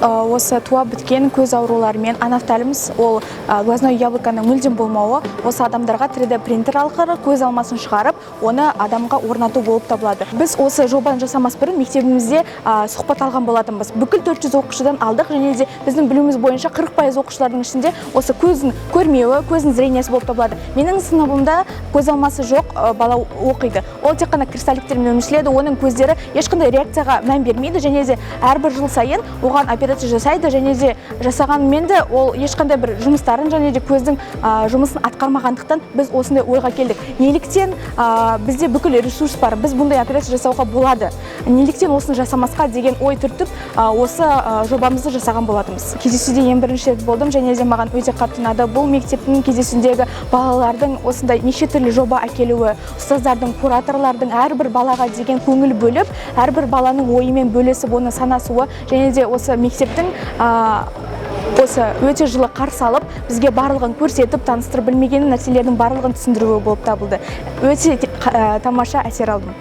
осы туа біткен көз ауруларымен анықтаймыз. Ол глазное яблоканың мүлдем болмауы осы адамдарға 3D принтер арқылы көз алмасын шығарып, оны адамға орнату болып табылады. Біз осы жобаны жасамас бұрын мектебімізде сұхбат алған болатынбыз. Бүкіл 400 оқушыдан алдық, және де біздің білуіміз бойынша 40% оқушылардың ішінде осы көздің көрмеуі, көздің зрениесі болып табылады. Менің сыныбымда көз алмасы жоқ бала оқиды. Ол тек қана кристалликтермен өмір сүреді, оның көздері ешқандай реакцияға мән бермейді, және де әрбір жыл сайын оған операция жасайды, және де жасағанымен де ол ешқандай бір жұмыстарын және де көздің жұмысын атқармағандықтан біз осындай ойға келдік. Неліктен бізде бүкіл ресурс бар, біз бұндай операция жасауға болады. Неліктен осыны жасамасқа деген ой түртіп, осы жобамызды жасаған болатынбыз. Кездесуде ең бірінші рет болдым, және де маған өте қатты ұнады. Бұл мектептің кездесуіндегі балалардың осындай неше түрлі жоба әкелуі, ұстаздардың, кураторлардың әрбір балаға деген көңіл бөліп, әрбір баланың ойымен бөлесіп, оны санасуы, және де осы мектептің осы өте жылы қарсы алып, бізге барлығын көрсетіп, таныстырып, білмеген нәрселердің барлығын түсіндіруі болып табылды. Өте тамаша әсер алдым.